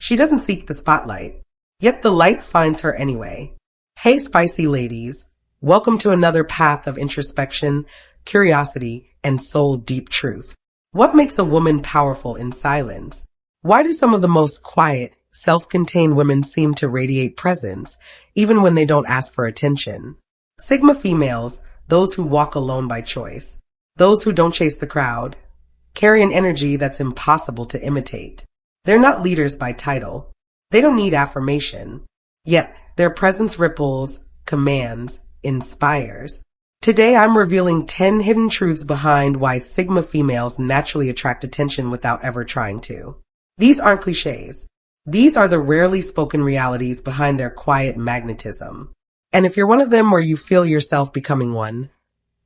She doesn't seek the spotlight, yet the light finds her anyway. Hey, spicy ladies. Welcome to another path of introspection, curiosity, and soul-deep truth. What makes a woman powerful in silence? Why do some of the most quiet, self-contained women seem to radiate presence, even when they don't ask for attention? Sigma females, those who walk alone by choice, those who don't chase the crowd, carry an energy that's impossible to imitate. They're not leaders by title. They don't need affirmation. Yet, their presence ripples, commands, inspires. Today, I'm revealing 10 hidden truths behind why Sigma females naturally attract attention without ever trying to. These aren't cliches. These are the rarely spoken realities behind their quiet magnetism. And if you're one of them or you feel yourself becoming one,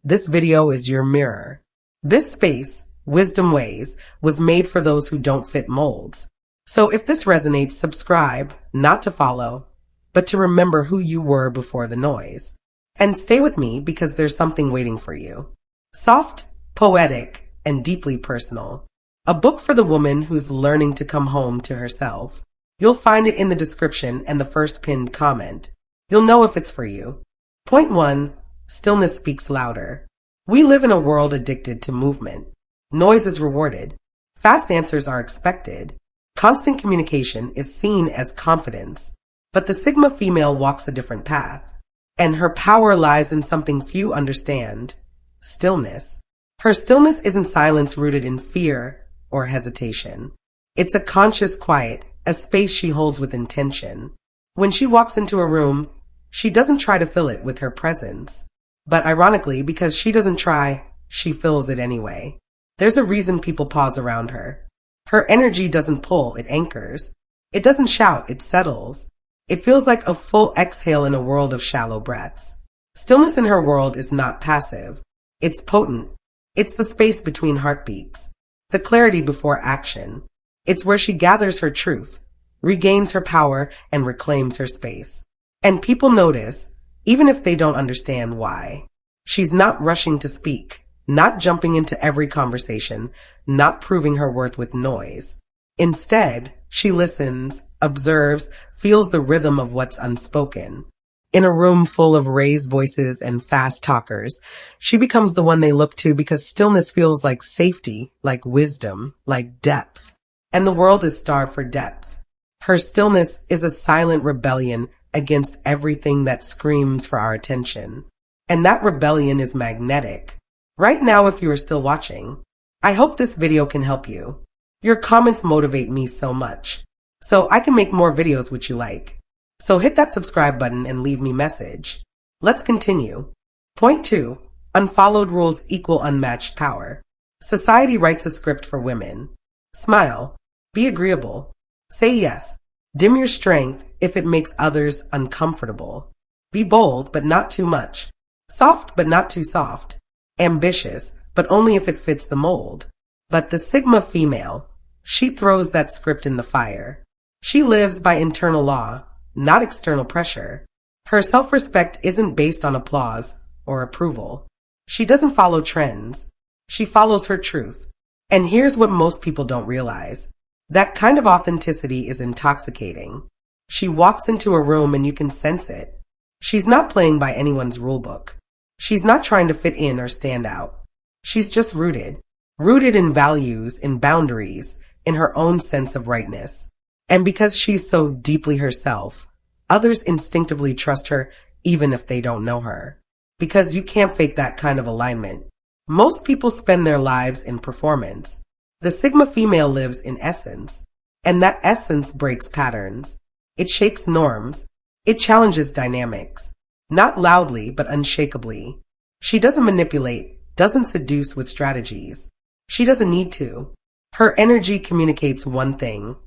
this video is your mirror. This space, Wisdom Ways, was made for those who don't fit molds. So if this resonates, subscribe, not to follow, but to remember who you were before the noise. And stay with me because there's something waiting for you. Soft, poetic, and deeply personal. A book for the woman who's learning to come home to herself. You'll find it in the description and the first pinned comment. You'll know if it's for you. Point 1. Stillness speaks louder. We live in a world addicted to movement. Noise is rewarded. Fast answers are expected. Constant communication is seen as confidence. But the Sigma female walks a different path. And her power lies in something few understand. Stillness. Her stillness isn't silence rooted in fear or hesitation. It's a conscious quiet, a space she holds with intention. When she walks into a room, she doesn't try to fill it with her presence. But ironically, because she doesn't try, she fills it anyway. There's a reason people pause around her. Her energy doesn't pull, it anchors. It doesn't shout, it settles. It feels like a full exhale in a world of shallow breaths. Stillness in her world is not passive. It's potent. It's the space between heartbeats. The clarity before action. It's where she gathers her truth, regains her power, and reclaims her space. And people notice, even if they don't understand why. She's not rushing to speak, not jumping into every conversation, not proving her worth with noise. Instead, she listens, observes, feels the rhythm of what's unspoken. In a room full of raised voices and fast talkers, she becomes the one they look to because stillness feels like safety, like wisdom, like depth. And the world is starved for depth. Her stillness is a silent rebellion against everything that screams for our attention. And that rebellion is magnetic. Right now, if you are still watching, I hope this video can help you. Your comments motivate me so much, so I can make more videos which you like. So hit that subscribe button and leave me message. Let's continue. Point 2. Unfollowed rules equal unmatched power. Society writes a script for women. Smile. Be agreeable. Say yes. Dim your strength if it makes others uncomfortable. Be bold, but not too much. Soft, but not too soft. Ambitious, but only if it fits the mold. But the Sigma female, she throws that script in the fire. She lives by internal law, not external pressure. Her self-respect isn't based on applause or approval. She doesn't follow trends. She follows her truth. And here's what most people don't realize. That kind of authenticity is intoxicating. She walks into a room and you can sense it. She's not playing by anyone's rulebook. She's not trying to fit in or stand out. She's just rooted. Rooted in values, in boundaries, in her own sense of rightness. And because she's so deeply herself, others instinctively trust her even if they don't know her. Because you can't fake that kind of alignment. Most people spend their lives in performance. The Sigma female lives in essence. And that essence breaks patterns. It shakes norms. It challenges dynamics. Not loudly, but unshakably. She doesn't manipulate, doesn't seduce with strategies. She doesn't need to. Her energy communicates one thing.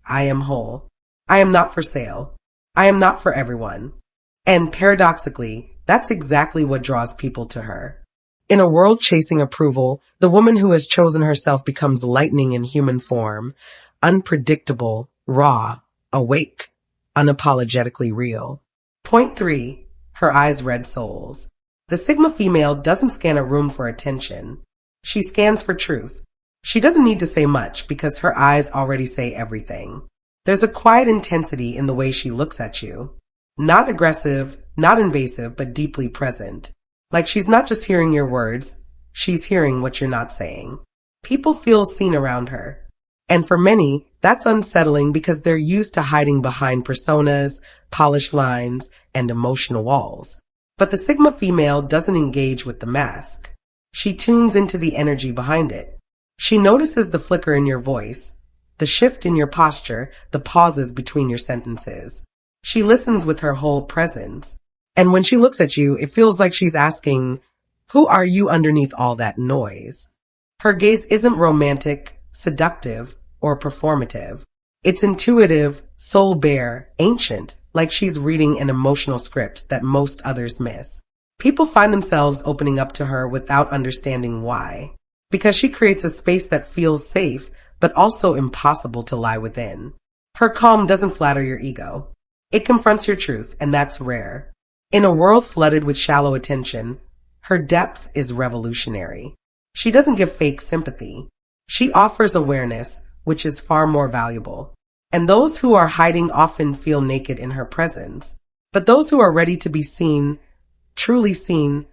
I am whole. I am not for sale. I am not for everyone. And paradoxically, that's exactly what draws people to her. In a world chasing approval, the woman who has chosen herself becomes lightning in human form, unpredictable, raw, awake, unapologetically real. Point 3. Her eyes read souls. The Sigma female doesn't scan a room for attention. She scans for truth. She doesn't need to say much because her eyes already say everything. There's a quiet intensity in the way she looks at you. Not aggressive, not invasive, but deeply present. Like she's not just hearing your words, she's hearing what you're not saying. People feel seen around her. And for many, that's unsettling because they're used to hiding behind personas, polished lines, and emotional walls. But the Sigma female doesn't engage with the mask. She tunes into the energy behind it. She notices the flicker in your voice, the shift in your posture, the pauses between your sentences. She listens with her whole presence. And when she looks at you, it feels like she's asking, who are you underneath all that noise? Her gaze isn't romantic, seductive, or performative. It's intuitive, soul-bare, ancient, like she's reading an emotional script that most others miss. People find themselves opening up to her without understanding why. Because she creates a space that feels safe, but also impossible to lie within. Her calm doesn't flatter your ego. It confronts your truth, and that's rare. In a world flooded with shallow attention, her depth is revolutionary. She doesn't give fake sympathy. She offers awareness, which is far more valuable. And those who are hiding often feel naked in her presence. But those who are ready to be seen, truly seen,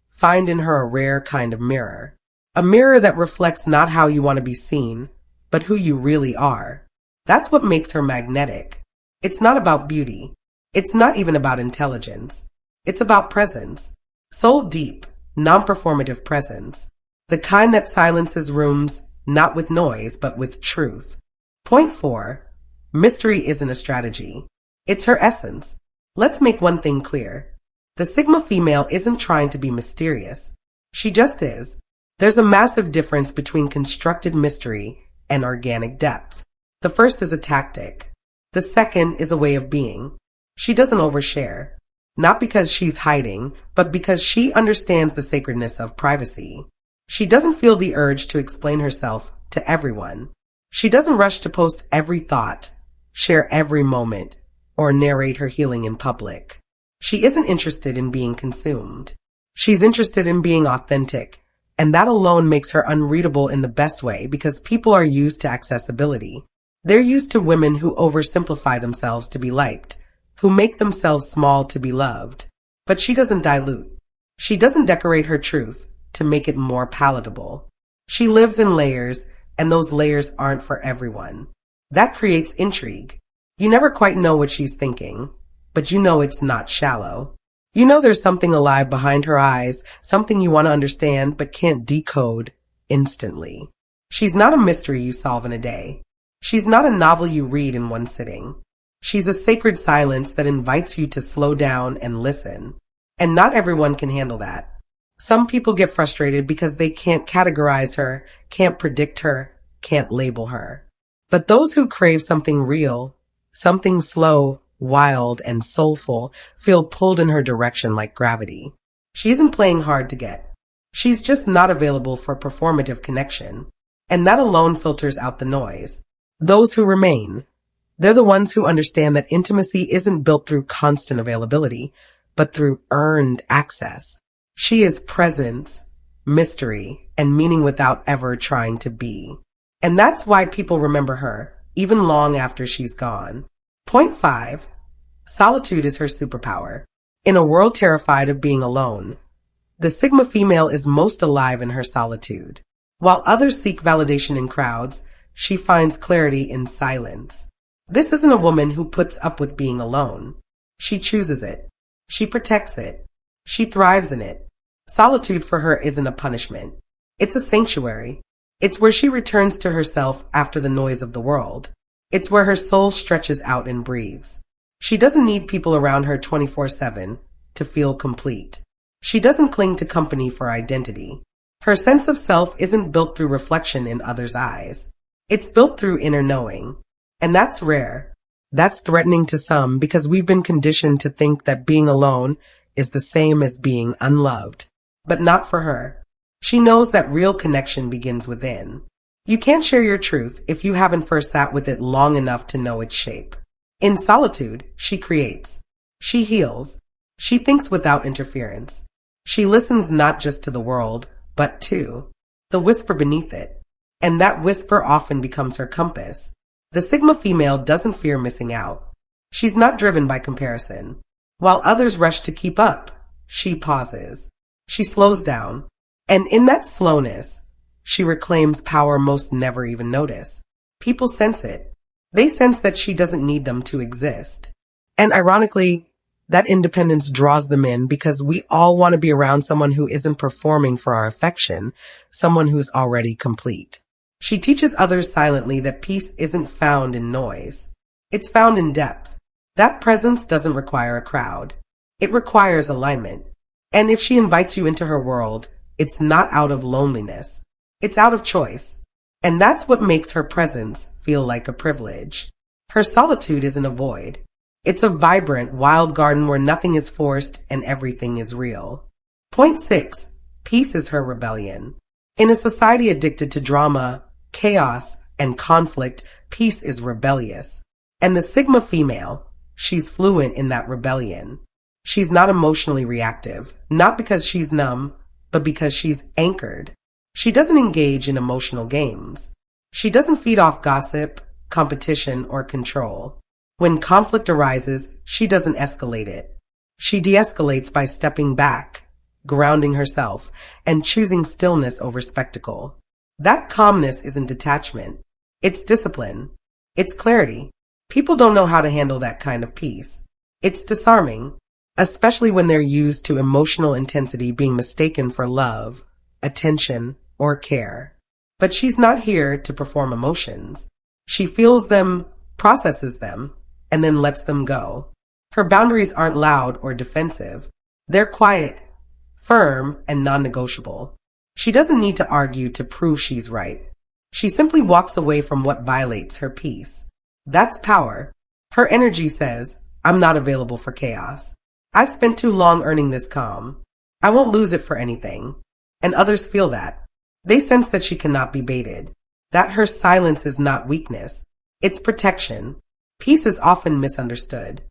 find in her a rare kind of mirror. A mirror that reflects not how you want to be seen, but who you really are. That's what makes her magnetic. It's not about beauty. It's not even about intelligence. It's about presence. Soul deep, non-performative presence. The kind that silences rooms, not with noise, but with truth. Point 4. Mystery isn't a strategy. It's her essence. Let's make one thing clear. The Sigma female isn't trying to be mysterious. She just is. There's a massive difference between constructed mystery and organic depth. The first is a tactic. The second is a way of being. She doesn't overshare. Not because she's hiding, but because she understands the sacredness of privacy. She doesn't feel the urge to explain herself to everyone. She doesn't rush to post every thought, share every moment, or narrate her healing in public. She isn't interested in being consumed. She's interested in being authentic, and that alone makes her unreadable in the best way because people are used to accessibility. They're used to women who oversimplify themselves to be liked, who make themselves small to be loved. But she doesn't dilute. She doesn't decorate her truth to make it more palatable. She lives in layers, and those layers aren't for everyone. That creates intrigue. You never quite know what she's thinking, but you know it's not shallow. You know there's something alive behind her eyes, something you want to understand but can't decode instantly. She's not a mystery you solve in a day. She's not a novel you read in one sitting. She's a sacred silence that invites you to slow down and listen. And not everyone can handle that. Some people get frustrated because they can't categorize her, can't predict her, can't label her. But those who crave something real, something slow, wild, and soulful, feel pulled in her direction like gravity. She isn't playing hard to get. She's just not available for performative connection. And that alone filters out the noise. Those who remain, they're the ones who understand that intimacy isn't built through constant availability, but through earned access. She is presence, mystery, and meaning without ever trying to be. And that's why people remember her, even long after she's gone. Point 5. Solitude is her superpower. In a world terrified of being alone, the Sigma female is most alive in her solitude. While others seek validation in crowds, she finds clarity in silence. This isn't a woman who puts up with being alone. She chooses it. She protects it. She thrives in it. Solitude for her isn't a punishment. It's a sanctuary. It's where she returns to herself after the noise of the world. It's where her soul stretches out and breathes. She doesn't need people around her 24/7 to feel complete. She doesn't cling to company for identity. Her sense of self isn't built through reflection in others' eyes. It's built through inner knowing. And that's rare. That's threatening to some because we've been conditioned to think that being alone is the same as being unloved. But not for her. She knows that real connection begins within. You can't share your truth if you haven't first sat with it long enough to know its shape. In solitude, she creates. She heals. She thinks without interference. She listens not just to the world, but to the whisper beneath it. And that whisper often becomes her compass. The Sigma female doesn't fear missing out. She's not driven by comparison. While others rush to keep up, she pauses. She slows down. And in that slowness, she reclaims power most never even notice. People sense it. They sense that she doesn't need them to exist. And ironically, that independence draws them in because we all want to be around someone who isn't performing for our affection, someone who's already complete. She teaches others silently that peace isn't found in noise. It's found in depth. That presence doesn't require a crowd. It requires alignment. And if she invites you into her world, it's not out of loneliness. It's out of choice. And that's what makes her presence feel like a privilege. Her solitude isn't a void. It's a vibrant, wild garden where nothing is forced and everything is real. Point 6. Peace is her rebellion. In a society addicted to drama, chaos, and conflict, peace is rebellious. And the Sigma female, she's fluent in that rebellion. She's not emotionally reactive, not because she's numb, but because she's anchored. She doesn't engage in emotional games. She doesn't feed off gossip, competition, or control. When conflict arises, she doesn't escalate it. She de-escalates by stepping back, grounding herself, and choosing stillness over spectacle. That calmness isn't detachment. It's discipline. It's clarity. People don't know how to handle that kind of peace. It's disarming, especially when they're used to emotional intensity being mistaken for love, attention, or care. But she's not here to perform emotions. She feels them, processes them, and then lets them go. Her boundaries aren't loud or defensive. They're quiet, firm, and non-negotiable. She doesn't need to argue to prove she's right. She simply walks away from what violates her peace. That's power. Her energy says, I'm not available for chaos. I've spent too long earning this calm. I won't lose it for anything. And others feel that. They sense that she cannot be baited. That her silence is not weakness. It's protection. Peace is often misunderstood.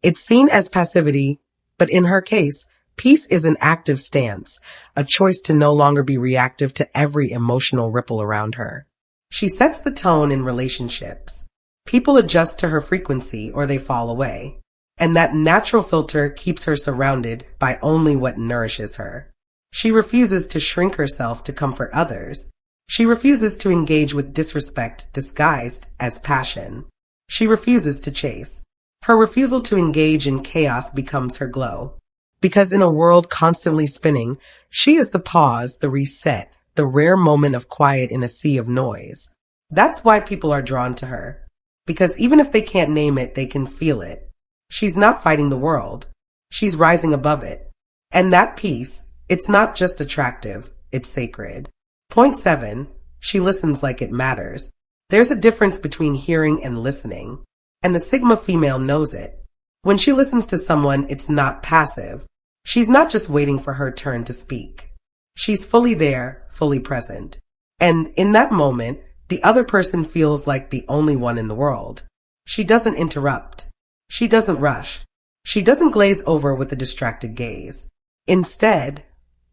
It's seen as passivity, but in her case, peace is an active stance, a choice to no longer be reactive to every emotional ripple around her. She sets the tone in relationships. People adjust to her frequency or they fall away. And that natural filter keeps her surrounded by only what nourishes her. She refuses to shrink herself to comfort others. She refuses to engage with disrespect disguised as passion. She refuses to chase. Her refusal to engage in chaos becomes her glow. Because in a world constantly spinning, she is the pause, the reset, the rare moment of quiet in a sea of noise. That's why people are drawn to her. Because even if they can't name it, they can feel it. She's not fighting the world. She's rising above it. And that peace, it's not just attractive, it's sacred. Point 7. She listens like it matters. There's a difference between hearing and listening. And the Sigma female knows it. When she listens to someone, it's not passive. She's not just waiting for her turn to speak. She's fully there, fully present. And in that moment, the other person feels like the only one in the world. She doesn't interrupt. She doesn't rush. She doesn't glaze over with a distracted gaze. Instead,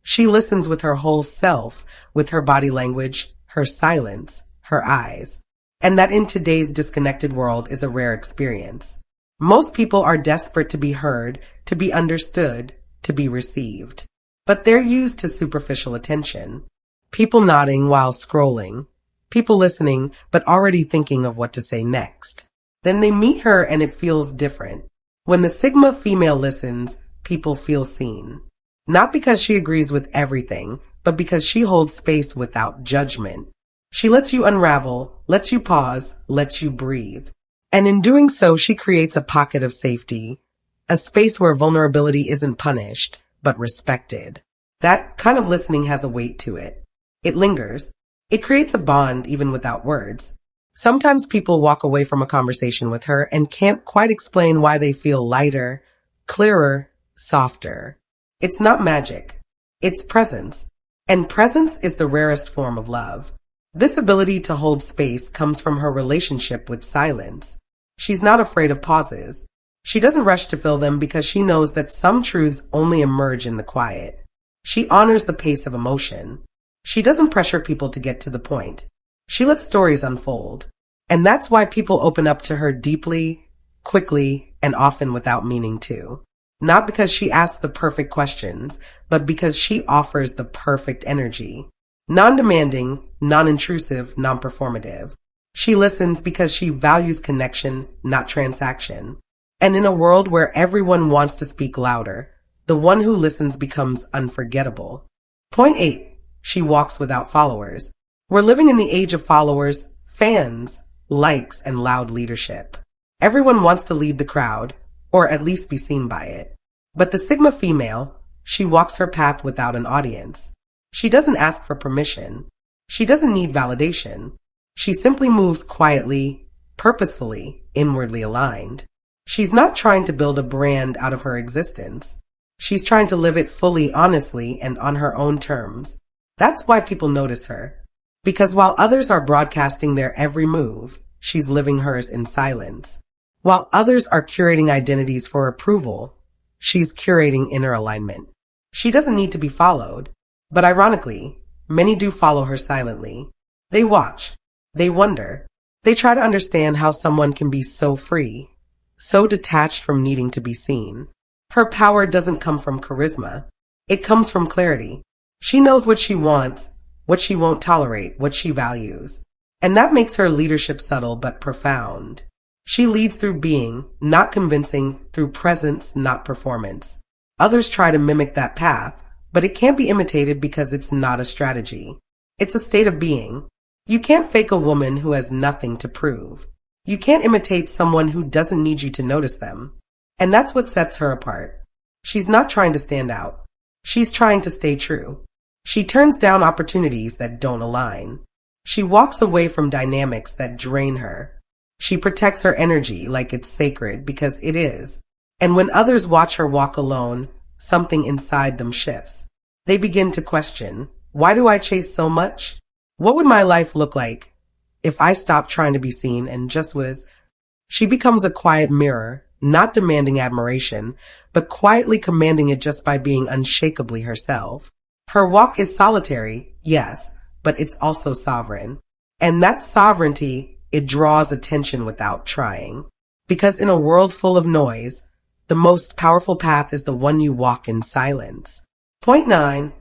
she listens with her whole self, with her body language, her silence, her eyes. And that in today's disconnected world is a rare experience. Most people are desperate to be heard, to be understood, to be received. But they're used to superficial attention. People nodding while scrolling. People listening, but already thinking of what to say next. Then they meet her and it feels different. When the Sigma female listens, people feel seen. Not because she agrees with everything, but because she holds space without judgment. She lets you unravel, lets you pause, lets you breathe. And in doing so, she creates a pocket of safety, a space where vulnerability isn't punished, but respected. That kind of listening has a weight to it. It lingers. It creates a bond even without words. Sometimes people walk away from a conversation with her and can't quite explain why they feel lighter, clearer, softer. It's not magic. It's presence. And presence is the rarest form of love. This ability to hold space comes from her relationship with silence. She's not afraid of pauses. She doesn't rush to fill them because she knows that some truths only emerge in the quiet. She honors the pace of emotion. She doesn't pressure people to get to the point. She lets stories unfold. And that's why people open up to her deeply, quickly, and often without meaning to. Not because she asks the perfect questions, but because she offers the perfect energy. Non-demanding, non-intrusive, non-performative. She listens because she values connection, not transaction. And in a world where everyone wants to speak louder, the one who listens becomes unforgettable. Point 8. She walks without followers. We're living in the age of followers, fans, likes, and loud leadership. Everyone wants to lead the crowd, or at least be seen by it. But the Sigma female, she walks her path without an audience. She doesn't ask for permission. She doesn't need validation. She simply moves quietly, purposefully, inwardly aligned. She's not trying to build a brand out of her existence. She's trying to live it fully, honestly, and on her own terms. That's why people notice her. Because while others are broadcasting their every move, she's living hers in silence. While others are curating identities for approval, she's curating inner alignment. She doesn't need to be followed. But ironically, many do follow her silently. They watch. They wonder. They try to understand how someone can be so free, so detached from needing to be seen. Her power doesn't come from charisma. It comes from clarity. She knows what she wants, what she won't tolerate, what she values. And that makes her leadership subtle but profound. She leads through being, not convincing, through presence, not performance. Others try to mimic that path, but it can't be imitated because it's not a strategy. It's a state of being. You can't fake a woman who has nothing to prove. You can't imitate someone who doesn't need you to notice them. And that's what sets her apart. She's not trying to stand out. She's trying to stay true. She turns down opportunities that don't align. She walks away from dynamics that drain her. She protects her energy like it's sacred because it is. And when others watch her walk alone, something inside them shifts. They begin to question, why do I chase so much? What would my life look like if I stopped trying to be seen and just was? She becomes a quiet mirror, not demanding admiration, but quietly commanding it just by being unshakably herself. Her walk is solitary, yes, but it's also sovereign. And that sovereignty, it draws attention without trying. Because in a world full of noise, the most powerful path is the one you walk in silence. Point 9.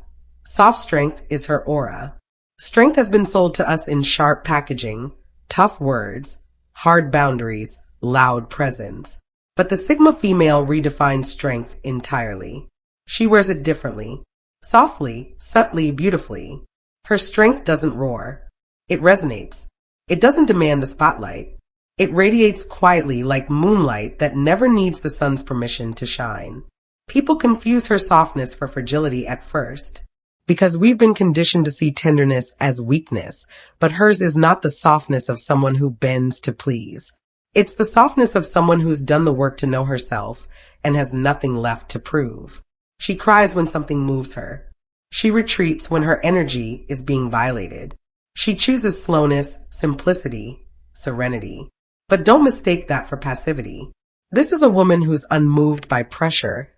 Soft strength is her aura. Strength has been sold to us in sharp packaging, tough words, hard boundaries, loud presence. But the Sigma female redefines strength entirely. She wears it differently. Softly, subtly, beautifully. Her strength doesn't roar. It resonates. It doesn't demand the spotlight. It radiates quietly like moonlight that never needs the sun's permission to shine. People confuse her softness for fragility at first, because we've been conditioned to see tenderness as weakness, but hers is not the softness of someone who bends to please. It's the softness of someone who's done the work to know herself and has nothing left to prove. She cries when something moves her. She retreats when her energy is being violated. She chooses slowness, simplicity, serenity. But don't mistake that for passivity. This is a woman who's unmoved by pressure,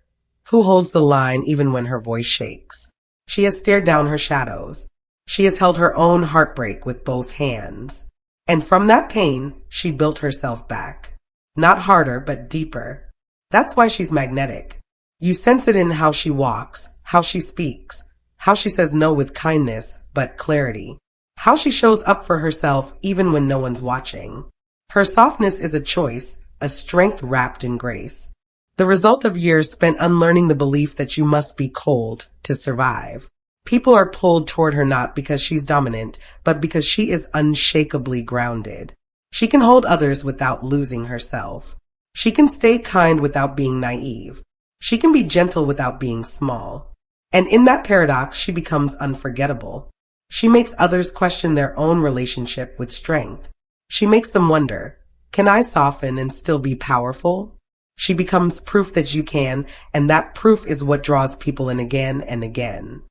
who holds the line even when her voice shakes. She has stared down her shadows. She has held her own heartbreak with both hands. And from that pain, she built herself back. Not harder, but deeper. That's why she's magnetic. You sense it in how she walks, how she speaks, how she says no with kindness, but clarity. How she shows up for herself even when no one's watching. Her softness is a choice, a strength wrapped in grace. The result of years spent unlearning the belief that you must be cold to survive. People are pulled toward her not because she's dominant, but because she is unshakably grounded. She can hold others without losing herself. She can stay kind without being naive. She can be gentle without being small. And in that paradox, she becomes unforgettable. She makes others question their own relationship with strength. She makes them wonder, can I soften and still be powerful? She becomes proof that you can, and that proof is what draws people in again and again.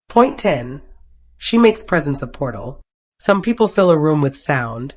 Point 10. She makes presence a portal. Some people fill a room with sound,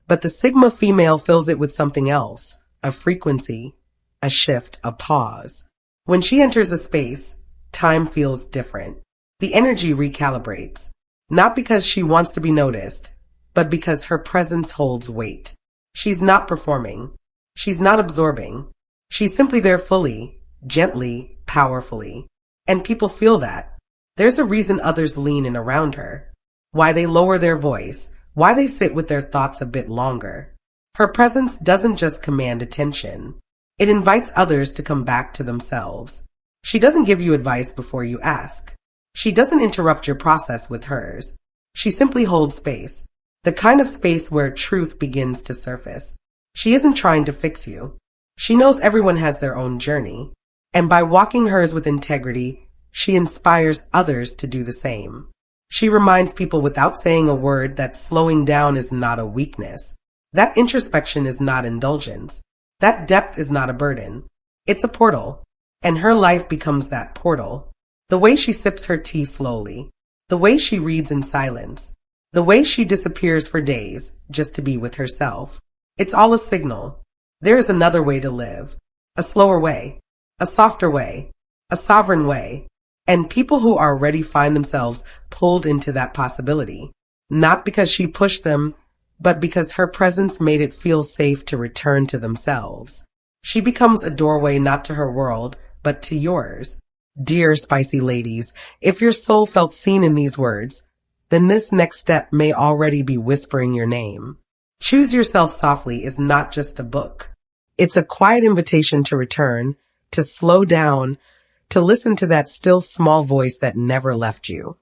but the Sigma female fills it with something else, a frequency, a shift, a pause. When she enters a space, time feels different. The energy recalibrates, not because she wants to be noticed, but because her presence holds weight. She's not performing. She's not absorbing. She's simply there fully, gently, powerfully. And people feel that. There's a reason others lean in around her. Why they lower their voice. Why they sit with their thoughts a bit longer. Her presence doesn't just command attention. It invites others to come back to themselves. She doesn't give you advice before you ask. She doesn't interrupt your process with hers. She simply holds space. The kind of space where truth begins to surface. She isn't trying to fix you. She knows everyone has their own journey. And by walking hers with integrity, she inspires others to do the same. She reminds people without saying a word that slowing down is not a weakness. That introspection is not indulgence. That depth is not a burden. It's a portal. And her life becomes that portal. The way she sips her tea slowly. The way she reads in silence. The way she disappears for days just to be with herself. It's all a signal. There is another way to live. A slower way. A softer way. A sovereign way. And people who are ready find themselves pulled into that possibility. Not because she pushed them, but because her presence made it feel safe to return to themselves. She becomes a doorway not to her world, but to yours. Dear spicy ladies, if your soul felt seen in these words, then this next step may already be whispering your name. Choose Yourself Softly is not just a book. It's a quiet invitation to return, to slow down, to listen to that still small voice that never left you,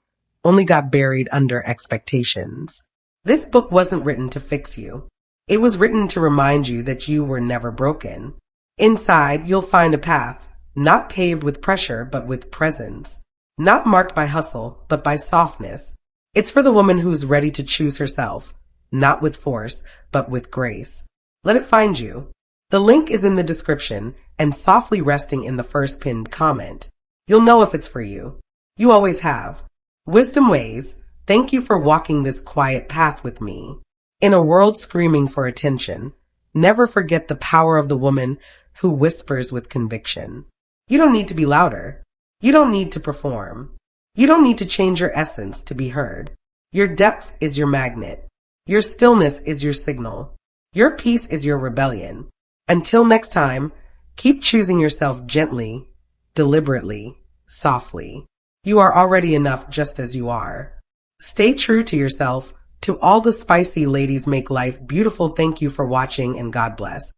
only got buried under expectations. This book wasn't written to fix you. It was written to remind you that you were never broken. Inside, you'll find a path, not paved with pressure, but with presence. Not marked by hustle, but by softness. It's for the woman who's ready to choose herself, not with force, but with grace. Let it find you. The link is in the description and softly resting in the first pinned comment. You'll know if it's for you. You always have. Wisdom Ways, thank you for walking this quiet path with me. In a world screaming for attention, never forget the power of the woman who whispers with conviction. You don't need to be louder. You don't need to perform. You don't need to change your essence to be heard. Your depth is your magnet. Your stillness is your signal. Your peace is your rebellion. Until next time, keep choosing yourself gently, deliberately, softly. You are already enough just as you are. Stay true to yourself. To all the spicy ladies, make life beautiful. Thank you for watching and God bless.